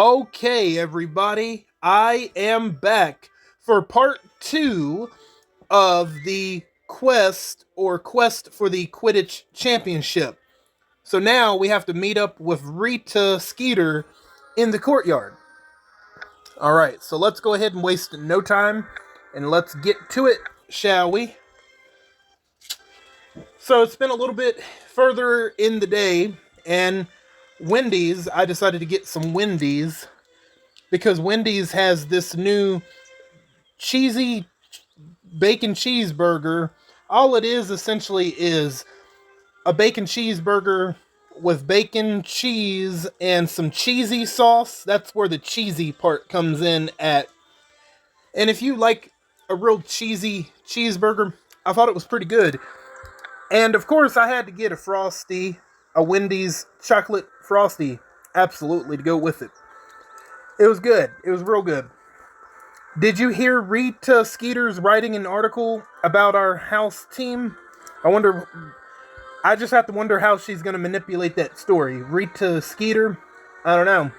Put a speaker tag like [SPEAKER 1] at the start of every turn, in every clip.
[SPEAKER 1] Okay, everybody, I am back for part two of the quest for the Quidditch Championship. So now we have to meet up with Rita Skeeter in the courtyard. Alright, so let's go ahead and waste no time and let's get to it, shall we? So it's been a little bit further in the day, and I decided to get some Wendy's because Wendy's has this new cheesy bacon cheeseburger. All it is essentially is a bacon cheeseburger with bacon, cheese, and some cheesy sauce. That's where the cheesy part comes in at. And if you like a real cheesy cheeseburger, I thought it was pretty good. And of course, I had to get a Frosty, a Wendy's chocolate Frosty, absolutely, to go with it. It was good. It was real good. Did you hear Rita Skeeter's writing an article about our house team? I just have to wonder how she's going to manipulate that story. Rita Skeeter? I don't know.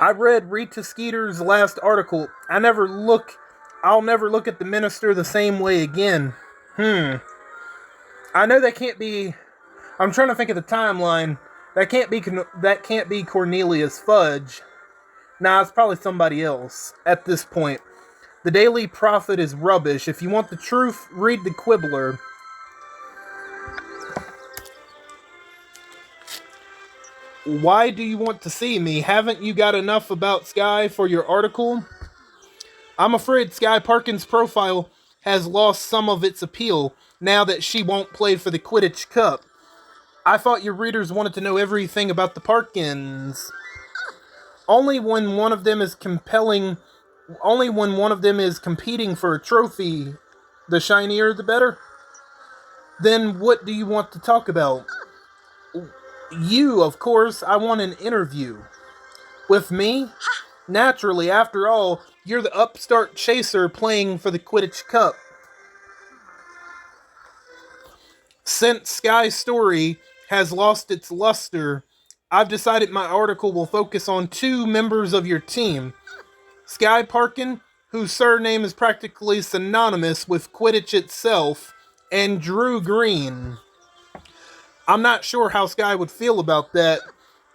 [SPEAKER 1] I read Rita Skeeter's last article. I'll never look at the minister the same way again. I know that can't be... I'm trying to think of the timeline. That can't be Cornelius Fudge. Nah, it's probably somebody else at this point. The Daily Prophet is rubbish. If you want the truth, read the Quibbler. Why do you want to see me? Haven't you got enough about Skye for your article? I'm afraid Skye Parkin's profile has lost some of its appeal now that she won't play for the Quidditch Cup. I thought your readers wanted to know everything about the Parkins. Only when one of them is competing for a trophy, the shinier the better. Then what do you want to talk about? You, of course. I want an interview. With me? Naturally, after all, you're the upstart chaser playing for the Quidditch Cup. Since Skye's story has lost its luster, I've decided my article will focus on two members of your team. Skye Parkin, whose surname is practically synonymous with Quidditch itself, and Drew Green. I'm not sure how Skye would feel about that.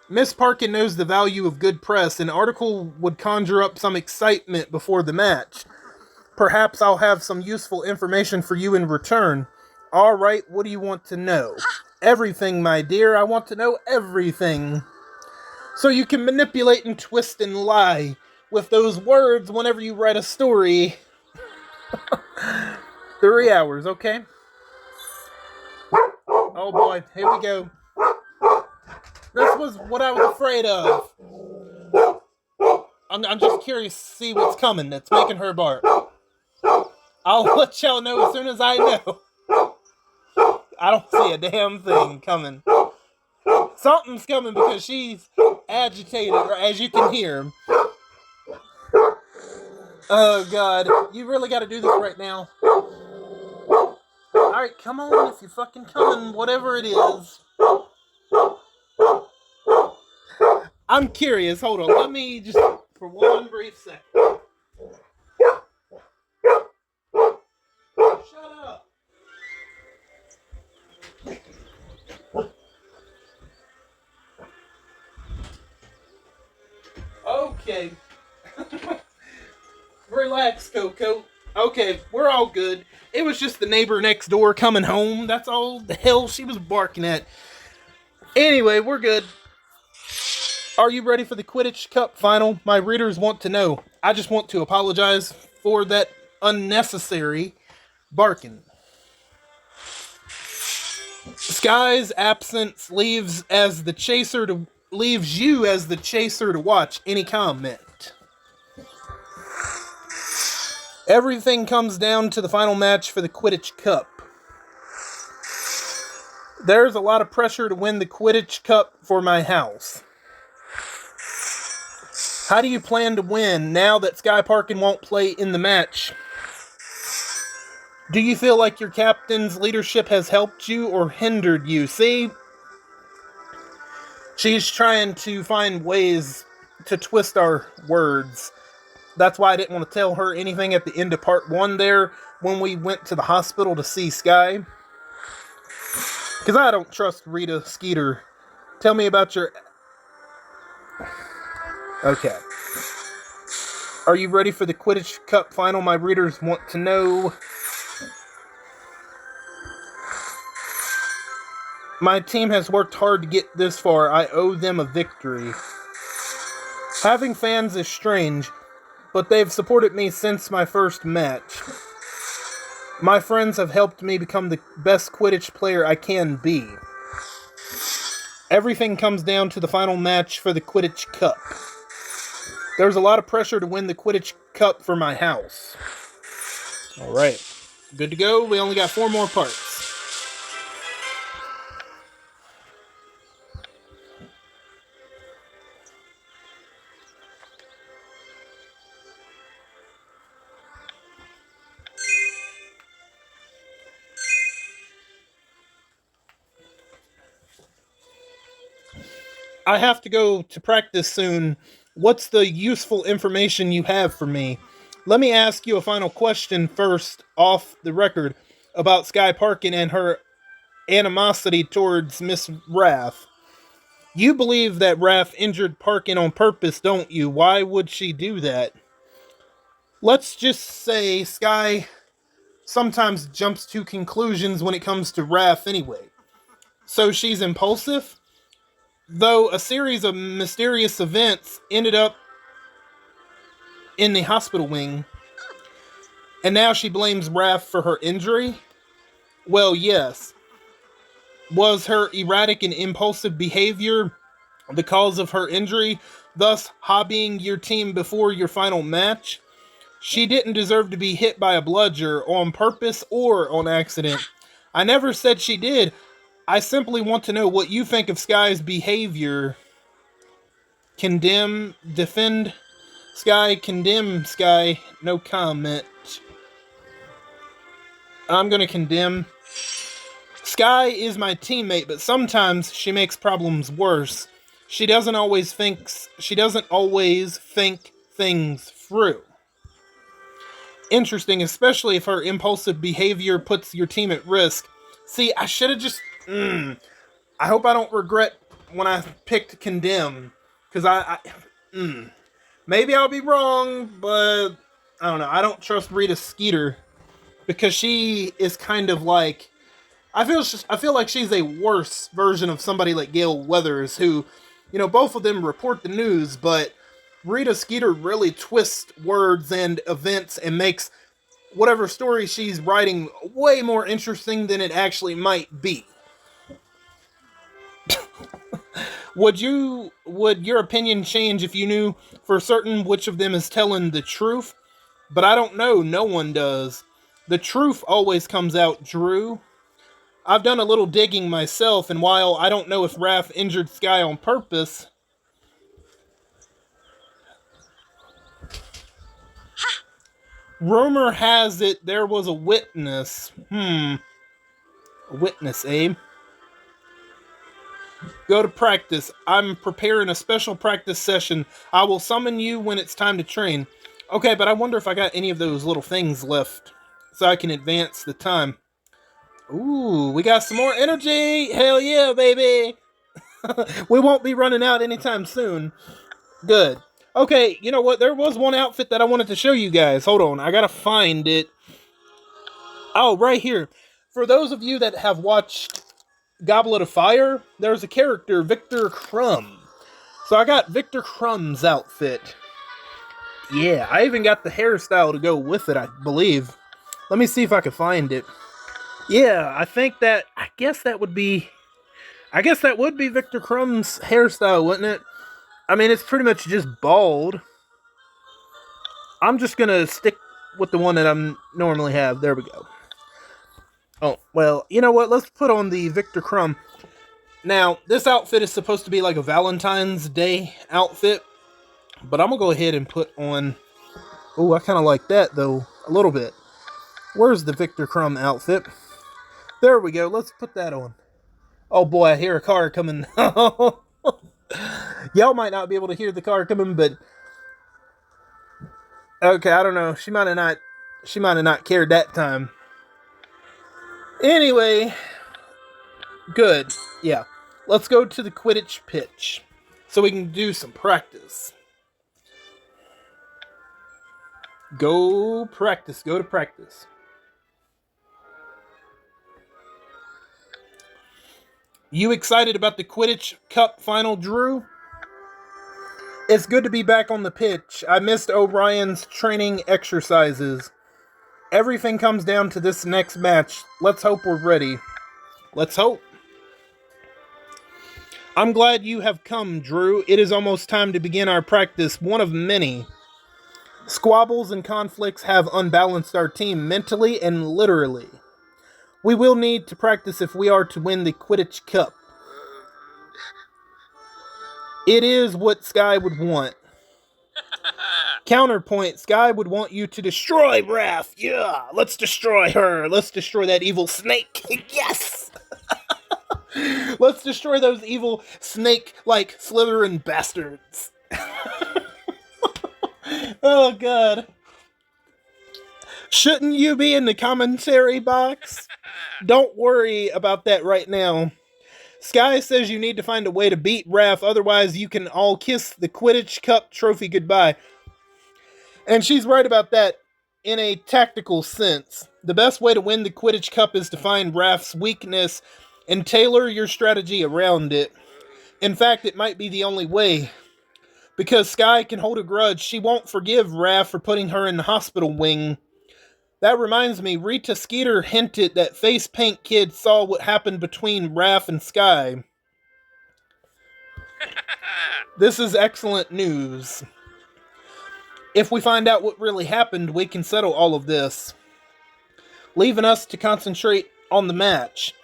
[SPEAKER 1] Miss Parkin knows the value of good press. An article would conjure up some excitement before the match. Perhaps I'll have some useful information for you in return. Alright, what do you want to know? Everything, my dear. I want to know everything. So you can manipulate and twist and lie with those words whenever you write a story. 3 hours, okay? Oh boy, here we go. This was what I was afraid of. I'm just curious to see what's coming that's making her bark. I'll let y'all know as soon as I know. I don't see a damn thing coming. Something's coming because she's agitated, or as you can hear. Oh god, you really gotta do this right now. Alright, come on if you're fucking coming, whatever it is. I'm curious, hold on, let me just, for one brief second. Shut up. Okay. Relax, Coco. Okay, we're all good. It was just the neighbor next door coming home. That's all the hell she was barking at. Anyway, we're good. Are you ready for the Quidditch Cup final? My readers want to know. I just want to apologize for that unnecessary barking. Skye's absence leaves you as the chaser to watch. Any comment? Everything comes down to the final match for the Quidditch Cup. There's a lot of pressure to win the Quidditch Cup for my house. How do you plan to win now that Skye Parkin won't play in the match? Do you feel like your captain's leadership has helped you or hindered you? See? She's trying to find ways to twist our words. That's why I didn't want to tell her anything at the end of part 1 there when we went to the hospital to see Sky. Because I don't trust Rita Skeeter. Tell me about your... Okay. Are you ready for the Quidditch Cup final? My readers want to know. My team has worked hard to get this far. I owe them a victory. Having fans is strange, but they've supported me since my first match. My friends have helped me become the best Quidditch player I can be. Everything comes down to the final match for the Quidditch Cup. There's a lot of pressure to win the Quidditch Cup for my house. Alright. Good to go. We only got 4 more parts. I have to go to practice soon. What's the useful information you have for me? Let me ask you a final question first, off the record, about Sky Parkin and her animosity towards Miss Raff. You believe that Raff injured Parkin on purpose, don't you? Why would she do that? Let's just say Sky sometimes jumps to conclusions when it comes to Raff anyway. So she's impulsive? Though a series of mysterious events ended up in the hospital wing, and now she blames Raff for her injury? Well, yes. Was her erratic and impulsive behavior the cause of her injury, thus hobbying your team before your final match? She didn't deserve to be hit by a bludger on purpose or on accident. I never said she did. I simply want to know what you think of Sky's behavior. Condemn, defend Sky, condemn Sky, no comment. I'm gonna condemn. Sky is my teammate, but sometimes she makes problems worse. She doesn't always think things through. Interesting, especially if her impulsive behavior puts your team at risk. See, I should have just... I hope I don't regret when I picked condemn. Because maybe I'll be wrong, but... I don't know. I don't trust Rita Skeeter. Because she is kind of like... I feel like she's a worse version of somebody like Gail Weathers, who, both of them report the news, but Rita Skeeter really twists words and events and makes whatever story she's writing way more interesting than it actually might be. Would your opinion change if you knew for certain which of them is telling the truth? But I don't know, no one does. The truth always comes out, Drew. I've done a little digging myself, and while I don't know if Raff injured Sky on purpose... Rumor has it there was a witness. A witness, eh? Go to practice. I'm preparing a special practice session. I will summon you when it's time to train. Okay, but I wonder if I got any of those little things left so I can advance the time. Ooh, we got some more energy! Hell yeah, baby! We won't be running out anytime soon. Good. Okay, you know what? There was one outfit that I wanted to show you guys. Hold on, I gotta find it. Oh, right here. For those of you that have watched Goblet of Fire, there's a character, Victor Crumb. So I got Victor Crumb's outfit. Yeah, I even got the hairstyle to go with it, I believe. Let me see if I can find it. Yeah, I guess that would be Victor Crumb's hairstyle, wouldn't it? I mean, it's pretty much just bald. I'm just gonna stick with the one that I normally have. There we go. Oh, well, you know what? Let's put on the Victor Crumb. Now, this outfit is supposed to be like a Valentine's Day outfit, but I'm gonna go ahead and put on... Oh, I kind of like that, though, a little bit. Where's the Victor Crumb outfit? There we go. Let's put that on. Oh boy, I hear a car coming. Y'all might not be able to hear the car coming, but okay, I don't know. She might have not cared that time. Anyway, good. Yeah. Let's go to the Quidditch pitch so we can do some practice. Go practice. Go to practice. You excited about the Quidditch Cup final, Drew? It's good to be back on the pitch. I missed O'Brien's training exercises. Everything comes down to this next match. Let's hope we're ready. Let's hope. I'm glad you have come, Drew. It is almost time to begin our practice, one of many. Squabbles and conflicts have unbalanced our team mentally and literally. We will need to practice if we are to win the Quidditch Cup. It is what Sky would want. Counterpoint, Sky would want you to destroy Raph. Yeah, let's destroy her. Let's destroy that evil snake. Yes! Let's destroy those evil snake-like Slytherin bastards. Oh, God. Shouldn't you be in the commentary box? Don't worry about that right now. Sky says you need to find a way to beat Raph, otherwise you can all kiss the Quidditch Cup trophy goodbye. And she's right about that in a tactical sense. The best way to win the Quidditch Cup is to find Raph's weakness and tailor your strategy around it. In fact, it might be the only way. Because Sky can hold a grudge, she won't forgive Raph for putting her in the hospital wing. That reminds me, Rita Skeeter hinted that Face Paint Kid saw what happened between Raph and Sky. This is excellent news. If we find out what really happened, we can settle all of this, leaving us to concentrate on the match.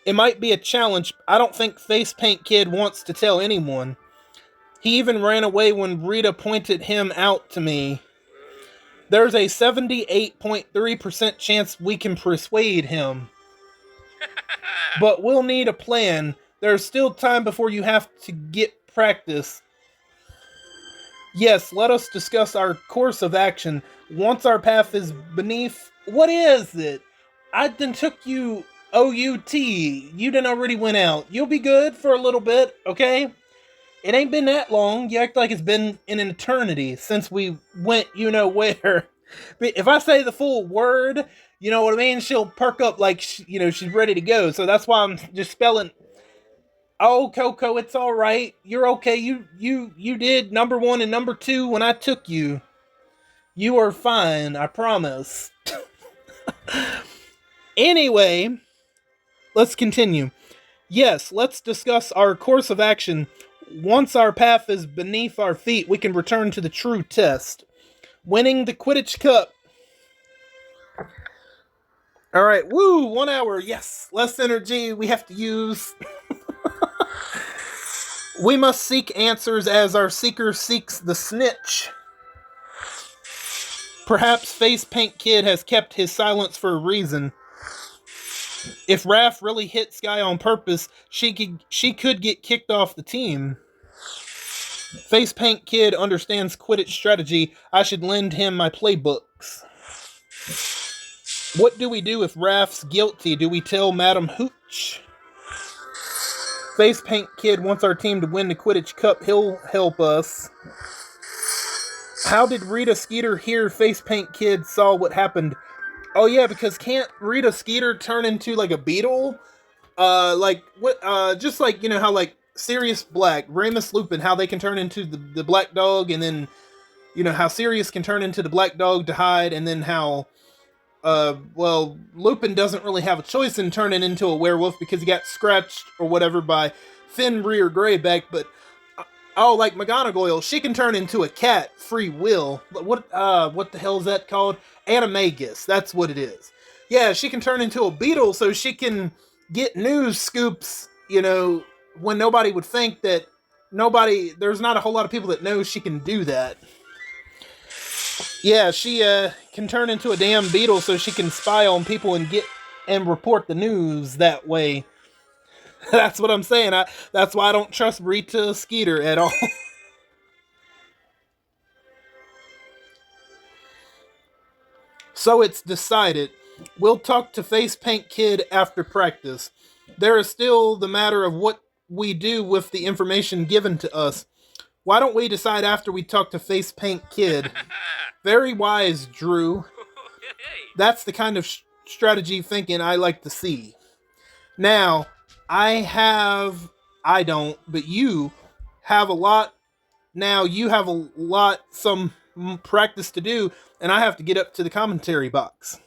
[SPEAKER 1] It might be a challenge. I don't think Face Paint Kid wants to tell anyone. He even ran away when Rita pointed him out to me. There's a 78.3% chance we can persuade him. But we'll need a plan. There's still time before you have to get practice. Yes, let us discuss our course of action. Once our path is beneath... What is it? I done took you OUT. You done already went out. You'll be good for a little bit, okay? It ain't been that long. You act like it's been an eternity since we went you know where. But if I say the full word, you know what I mean? She'll perk up like, she's ready to go. So that's why I'm just spelling... Oh, Coco, it's all right. You're okay. You did number 1 and number 2 when I took you. You are fine, I promise. Anyway, let's continue. Yes, let's discuss our course of action. Once our path is beneath our feet, we can return to the true test. Winning the Quidditch Cup. Alright, woo, 1 hour, yes. Less energy we have to use. We must seek answers as our seeker seeks the snitch. Perhaps Face Paint Kid has kept his silence for a reason. If Raph really hit Sky on purpose, she could get kicked off the team. Face Paint Kid understands Quidditch strategy. I should lend him my playbooks. What do we do if Raph's guilty? Do we tell Madam Hooch? Face Paint Kid wants our team to win the Quidditch Cup. He'll help us. How did Rita Skeeter hear Face Paint Kid saw what happened? Oh yeah, because can't Rita Skeeter turn into like a beetle? Just like, how like Sirius Black, Remus Lupin, how they can turn into the black dog, and then, how Sirius can turn into the black dog to hide, and then how, Lupin doesn't really have a choice in turning into a werewolf because he got scratched or whatever by Fenrir Greyback, but, like McGonagall, she can turn into a cat, free will. What the hell is that called? Animagus, that's what it is. Yeah, she can turn into a beetle so she can get news scoops, when nobody would think that there's not a whole lot of people that know she can do that. Yeah, she can turn into a damn beetle so she can spy on people and report the news that way. That's what I'm saying. That's why I don't trust Rita Skeeter at all. So it's decided. We'll talk to Face Paint Kid after practice. There is still the matter of what we do with the information given to us. Why don't we decide after we talk to Face Paint Kid? Very wise, Drew. That's the kind of strategy thinking I like to see. Now, I don't, but you have a lot. Now, you have a lot, some practice to do, and I have to get up to the commentary box.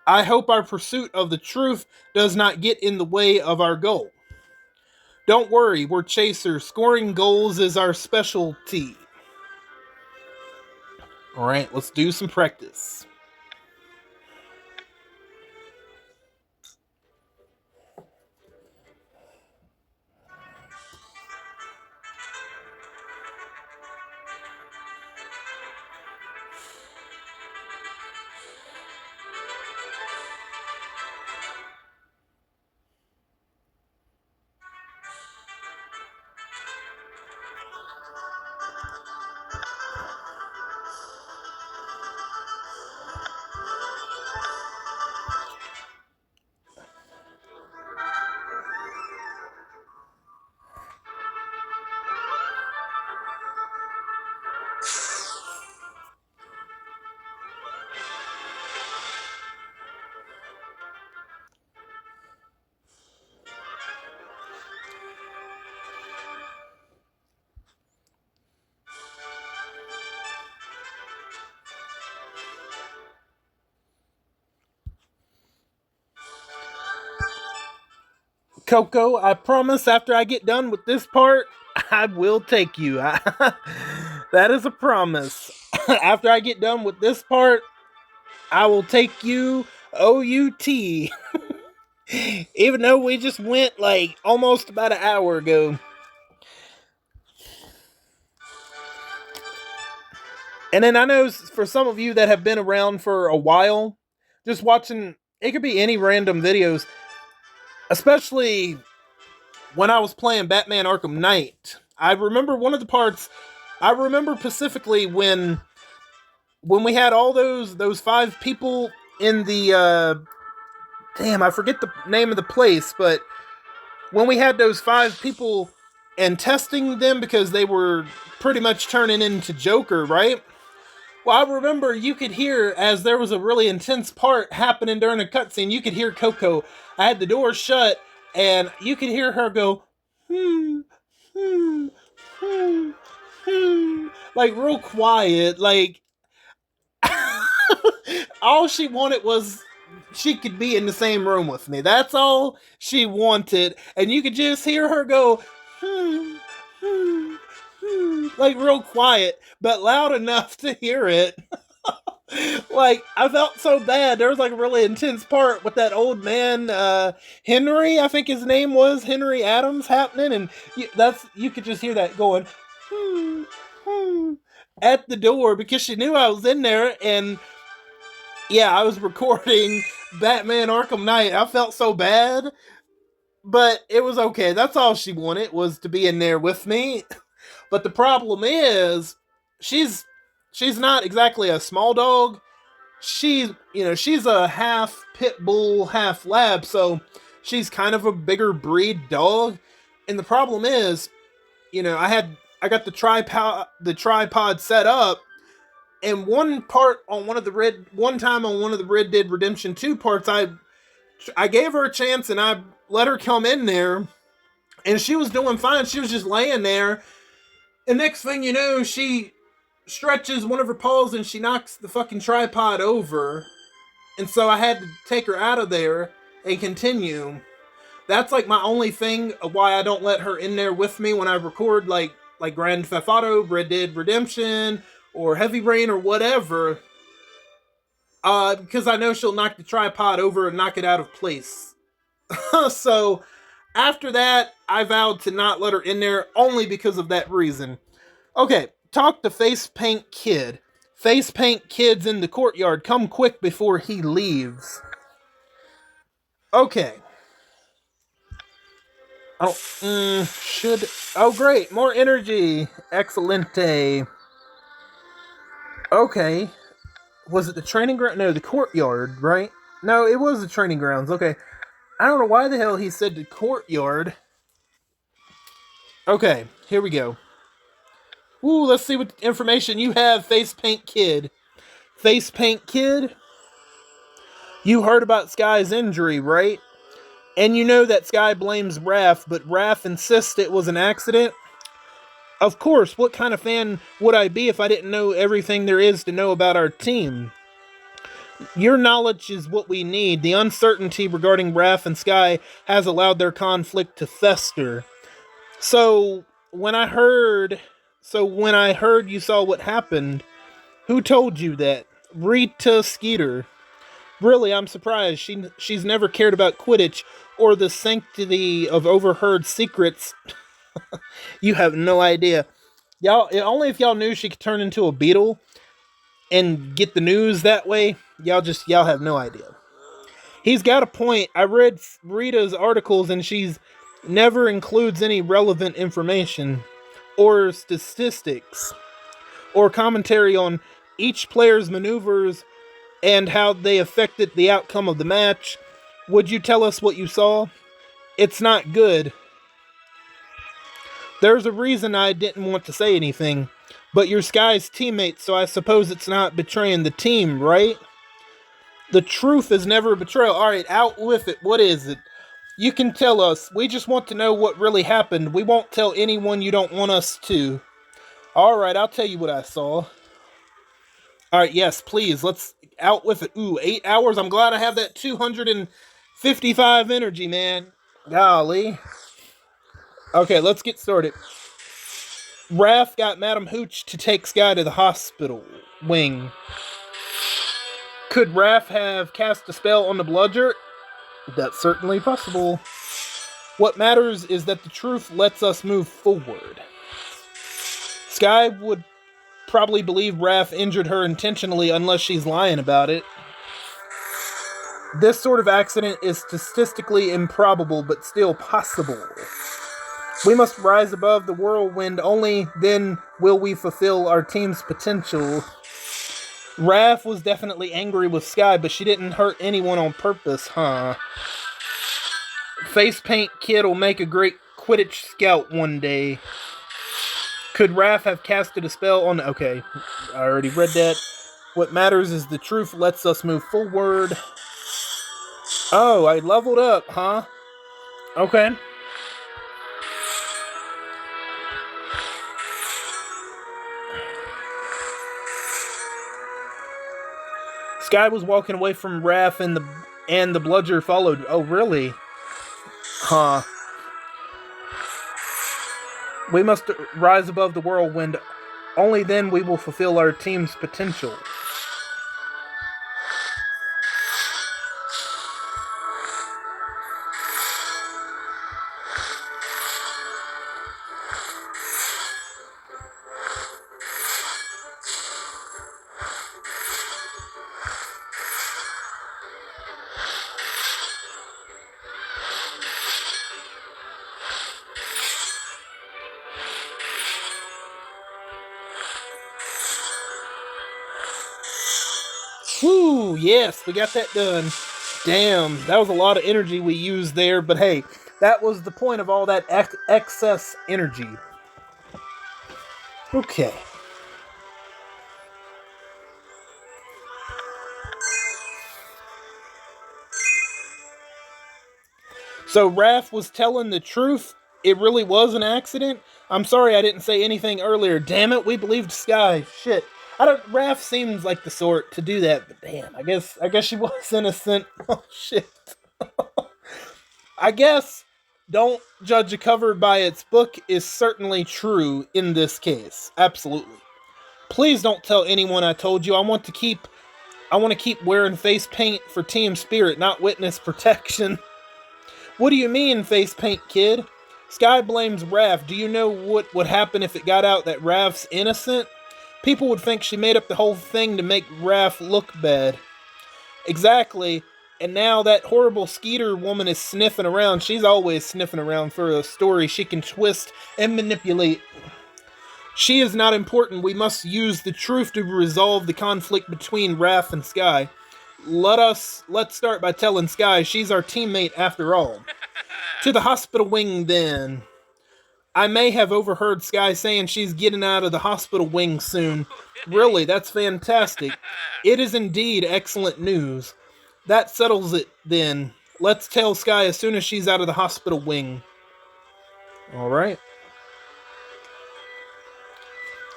[SPEAKER 1] I hope our pursuit of the truth does not get in the way of our goal. Don't worry, we're chasers. Scoring goals is our specialty. Alright, let's do some practice. Coco, I promise after I get done with this part, I will take you. That is a promise. After I get done with this part, I will take you OUT. Even though we just went like almost about an hour ago. And then I know for some of you that have been around for a while, just watching, it could be any random videos, especially when I was playing Batman Arkham Knight. I remember one of the parts, I remember specifically when we had all those 5 people in the damn, I forget the name of the place, but when we had those 5 people and testing them because they were pretty much turning into Joker, right? Well, I remember you could hear, as there was a really intense part happening during a cutscene, you could hear Coco. I had the door shut, and you could hear her go, hmm, hmm, hmm, hmm, like real quiet. Like, all she wanted was she could be in the same room with me. That's all she wanted. And you could just hear her go, hmm, hmm, hmm, like real quiet, but loud enough to hear it. Like, I felt so bad. There was like a really intense part with that old man, Henry, I think his name was Henry Adams, happening, and you could just hear that going, hmm, hmm, at the door because she knew I was in there, and yeah, I was recording Batman Arkham Knight. I felt so bad, but it was okay. That's all she wanted, was to be in there with me. But the problem is, she's she's not exactly a small dog. She's a half pit bull, half lab, so she's kind of a bigger breed dog. And the problem is, I got the tripod set up, and one time on one of the Red Dead Redemption 2 parts, I gave her a chance and I let her come in there, and she was doing fine. She was just laying there, and next thing you know, she stretches one of her paws and she knocks the fucking tripod over. And so I had to take her out of there and continue. That's like my only thing of why I don't let her in there with me when I record like Grand Theft Auto, Red Dead Redemption, or Heavy Rain or whatever. Because I know she'll knock the tripod over and knock it out of place. So after that, I vowed to not let her in there only because of that reason. Okay, talk to Face Paint Kid. Face Paint Kid's in the courtyard. Come quick before he leaves. Okay. Oh, Oh, great. More energy. Excelente. Okay. Was it the training ground? No, the courtyard, right? No, it was the training grounds. Okay. I don't know why the hell he said the courtyard. Okay, here we go. Ooh, let's see what information you have, Face Paint Kid. Face Paint Kid, you heard about Sky's injury, right? And you know that Sky blames Raph, but Raph insists it was an accident? Of course, what kind of fan would I be if I didn't know everything there is to know about our team? Your knowledge is what we need. The uncertainty regarding Raph and Sky has allowed their conflict to fester. So, when I heard when I heard you saw what happened, who told you that? Rita Skeeter. Really, I'm surprised. She's never cared about Quidditch or the sanctity of overheard secrets. You have no idea. Y'all, only if y'all knew she could turn into a beetle and get the news that way, y'all have no idea. He's got a point. I read Rita's articles and she's never includes any relevant information or statistics or commentary on each player's maneuvers and how they affected the outcome of the match. Would you tell us what you saw? It's not good. There's a reason I didn't want to say anything, but you're Sky's teammate, so I suppose it's not betraying the team, right? The truth is never a betrayal. Alright, out with it. What is it? You can tell us. We just want to know what really happened. We won't tell anyone you don't want us to. Alright, I'll tell you what I saw. Alright, yes, please. Let's out with it. Ooh, 8 hours. I'm glad I have that 255 energy, man. Golly. Okay, let's get started. Raph got Madam Hooch to take Sky to the hospital wing. Could Raph have cast a spell on the bludger? That's certainly possible. What matters is that the truth lets us move forward. Sky would probably believe Raph injured her intentionally unless she's lying about it. This sort of accident is statistically improbable, but still possible. We must rise above the whirlwind, only then will we fulfill our team's potential. Raph was definitely angry with Sky, but she didn't hurt anyone on purpose, huh? Face Paint Kid will make a great Quidditch scout one day. Could Raph have casted a spell on... Okay, I already read that. What matters is the truth lets us move forward. Oh, I leveled up, huh? Okay. Sky was walking away from Raph and the bludger followed. Oh, really? Huh. We must rise above the whirlwind. Only then we will fulfill our team's potential. Whew, yes, we got that done. Damn, that was a lot of energy we used there, but hey, that was the point of all that excess energy. Okay. So Raph was telling the truth? It really was an accident? I'm sorry I didn't say anything earlier. Damn it, we believed Sky. Shit. Raph seems like the sort to do that, but damn, I guess she was innocent. Oh shit. I guess don't judge a cover by its book is certainly true in this case. Absolutely. Please don't tell anyone I told you. I want to keep wearing face paint for team spirit, not witness protection. What do you mean, Face Paint Kid? Sky blames Raph. Do you know what would happen if it got out that Raph's innocent? People would think she made up the whole thing to make Raph look bad. Exactly. And now that horrible Skeeter woman is sniffing around. She's always sniffing around for a story she can twist and manipulate. She is not important. We must use the truth to resolve the conflict between Raph and Sky. Let's start by telling Sky she's our teammate after all. To the hospital wing then. I may have overheard Sky saying she's getting out of the hospital wing soon. Really, that's fantastic. It is indeed excellent news. That settles it then. Let's tell Sky as soon as she's out of the hospital wing. Alright.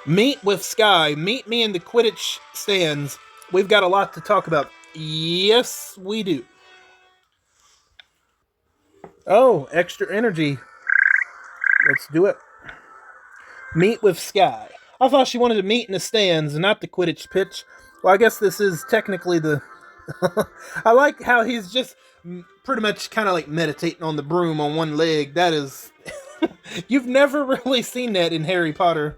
[SPEAKER 1] Meet with Sky. Meet me in the Quidditch stands. We've got a lot to talk about. Yes, we do. Oh, extra energy. Let's do it. Meet with Sky. I thought she wanted to meet in the stands, not the Quidditch pitch. Well, I guess this is technically the... I like how he's just pretty much kind of like meditating on the broom on one leg. That is... You've never really seen that in Harry Potter.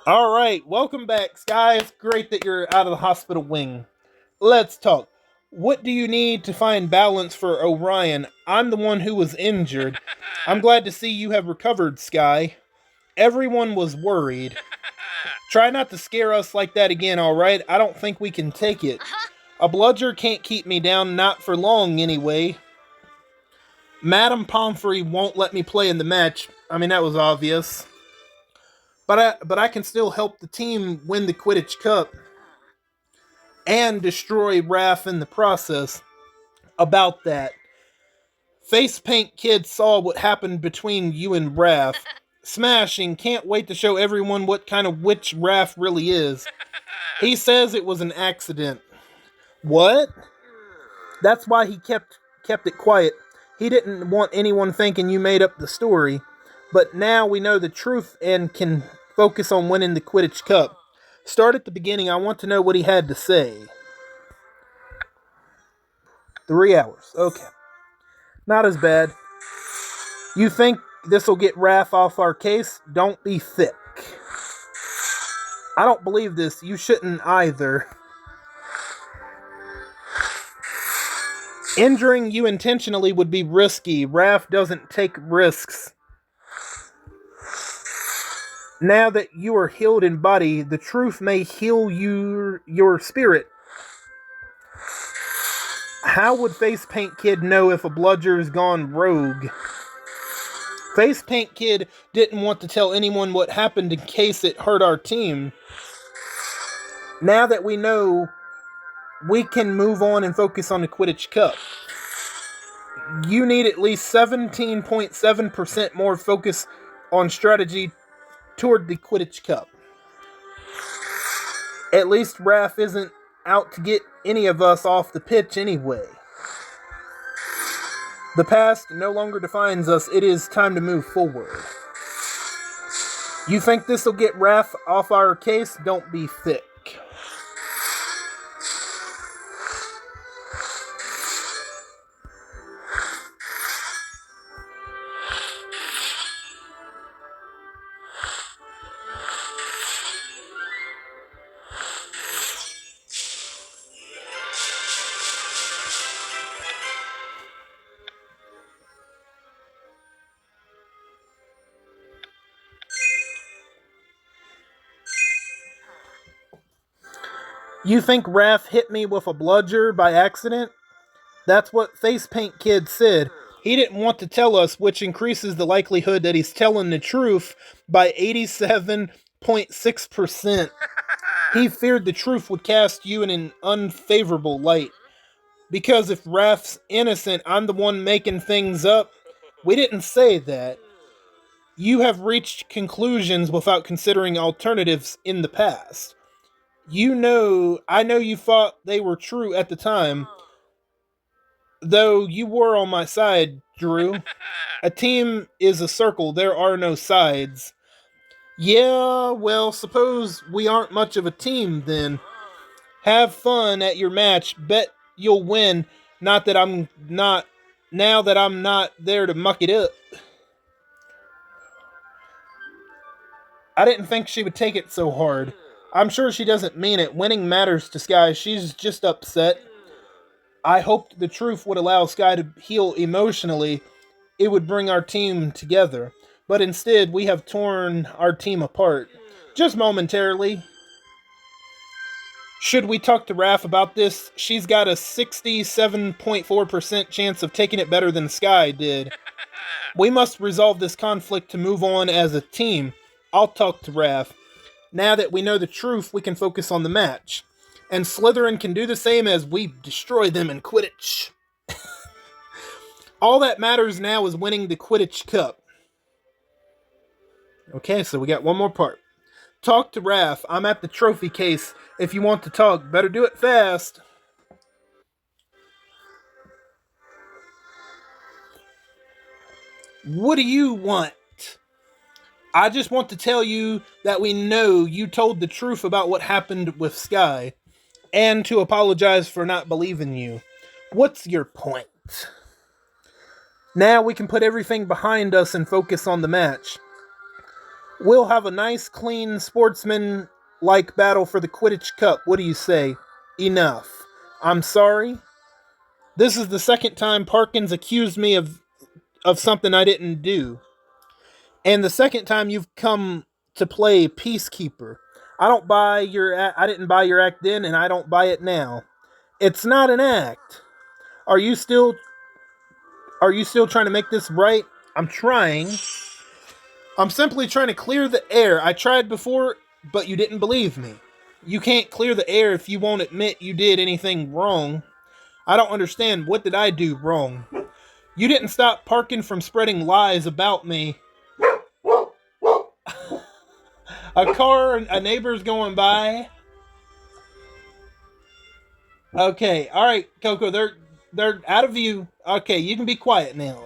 [SPEAKER 1] Alright, welcome back, Sky. It's great that you're out of the hospital wing. Let's talk. What do you need to find balance for Orion? I'm the one who was injured. I'm glad to see you have recovered, Sky. Everyone was worried. Try not to scare us like that again, alright? I don't think we can take it. A bludger can't keep me down, not for long anyway. Madame Pomfrey won't let me play in the match. I mean, that was obvious. But I can still help the team win the Quidditch Cup. And destroy Raph in the process. About that. Face Paint Kid saw what happened between you and Raph. Smashing, can't wait to show everyone what kind of witch Raph really is. He says it was an accident. What? That's why he kept it quiet. He didn't want anyone thinking you made up the story. But now we know the truth and can focus on winning the Quidditch Cup. Start at the beginning. I want to know what he had to say. 3 hours. Okay. Not as bad. You think this'll get Raph off our case? Don't be thick. I don't believe this. You shouldn't either. Injuring you intentionally would be risky. Raph doesn't take risks. Now that you are healed in body, the truth may heal your spirit. How would Face Paint Kid know if a bludger's gone rogue? Face Paint Kid didn't want to tell anyone what happened in case it hurt our team. Now that we know, we can move on and focus on the Quidditch Cup. You need at least 17.7% more focus on strategy toward the Quidditch Cup. At least Raph isn't out to get any of us off the pitch anyway. The past no longer defines us. It is time to move forward. You think this will get Raph off our case? Don't be thick. You think Raph hit me with a bludger by accident? That's what Face Paint Kid said. He didn't want to tell us, which increases the likelihood that he's telling the truth by 87.6%. He feared the truth would cast you in an unfavorable light. Because if Raph's innocent, I'm the one making things up. We didn't say that. You have reached conclusions without considering alternatives in the past. I know you thought they were true at the time, though you were on my side, Drew. A team is a circle, there are no sides. Yeah, well, suppose we aren't much of a team then. Have fun at your match, bet you'll win, now that I'm not there to muck it up. I didn't think she would take it so hard. I'm sure she doesn't mean it. Winning matters to Sky. She's just upset. I hoped the truth would allow Sky to heal emotionally. It would bring our team together. But instead, we have torn our team apart. Just momentarily. Should we talk to Raph about this? She's got a 67.4% chance of taking it better than Sky did. We must resolve this conflict to move on as a team. I'll talk to Raph. Now that we know the truth, we can focus on the match. And Slytherin can do the same as we destroy them in Quidditch. All that matters now is winning the Quidditch Cup. Okay, so we got one more part. Talk to Raph. I'm at the trophy case. If you want to talk, better do it fast. What do you want? I just want to tell you that we know you told the truth about what happened with Sky, and to apologize for not believing you. What's your point? Now we can put everything behind us and focus on the match. We'll have a nice, clean, sportsman-like battle for the Quidditch Cup. What do you say? Enough. I'm sorry. This is the second time Parkins accused me of something I didn't do. And the second time you've come to play peacekeeper. I didn't buy your act then, and I don't buy it now. It's not an act. Are you still trying to make this right? I'm trying. I'm simply trying to clear the air. I tried before, but you didn't believe me. You can't clear the air if you won't admit you did anything wrong. I don't understand. What did I do wrong? You didn't stop Parkin from spreading lies about me. A neighbor's going by. Okay, alright, Coco, they're out of view. Okay, you can be quiet now.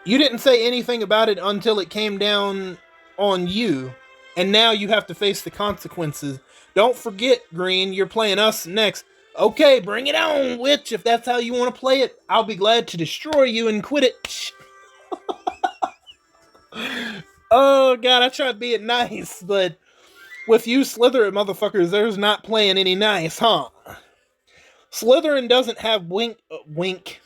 [SPEAKER 1] You didn't say anything about it until it came down on you, and now you have to face the consequences. Don't forget, Green, you're playing us next. Okay, bring it on, witch. If that's how you want to play it, I'll be glad to destroy you in Quidditch. Oh, God, I tried being nice, but with you Slytherin motherfuckers, there's not playing any nice, huh? Slytherin doesn't have wink.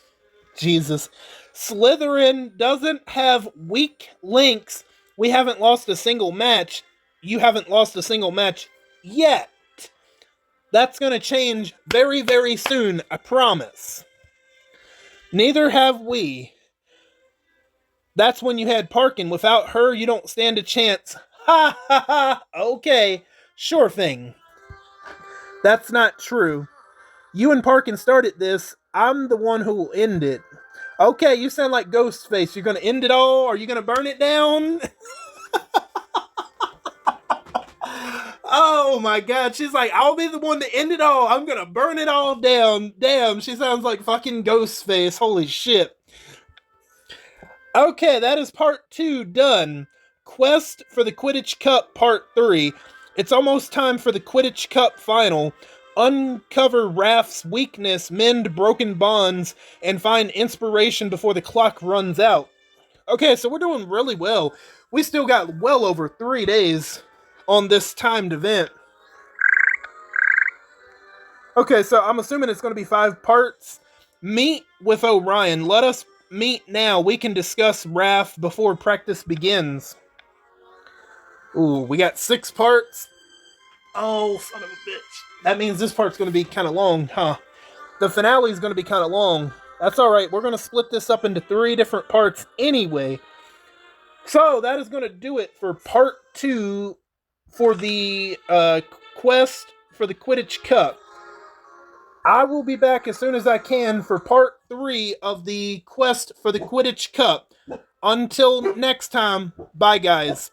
[SPEAKER 1] Jesus. Slytherin doesn't have weak links. We haven't lost a single match. You haven't lost a single match yet. That's gonna change very, very soon, I promise. Neither have we. That's when you had Parkin. Without her, you don't stand a chance. Ha ha ha! Okay, sure thing. That's not true. You and Parkin started this. I'm the one who will end it. Okay, you sound like Ghostface. You're gonna end it all? Are you gonna burn it down? Oh my God, she's like, I'll be the one to end it all. I'm gonna burn it all down. Damn, she sounds like fucking Ghostface. Holy shit. Okay, that is part 2 done. Quest for the Quidditch Cup part 3. It's almost time for the Quidditch Cup final. Uncover Raph's weakness, mend broken bonds, and find inspiration before the clock runs out. Okay, so we're doing really well. We still got well over 3 days on this timed event. Okay, so I'm assuming it's going to be 5 parts. Meet with Orion. Let us meet now. We can discuss Raph before practice begins. Ooh, we got 6 parts. Oh, son of a bitch. That means this part's going to be kind of long, huh? The finale is going to be kind of long. That's alright. We're going to split this up into 3 different parts anyway. So, that is going to do it for part 2 for the quest for the Quidditch Cup. I will be back as soon as I can for part 3 of the quest for the Quidditch Cup. Until next time, bye guys.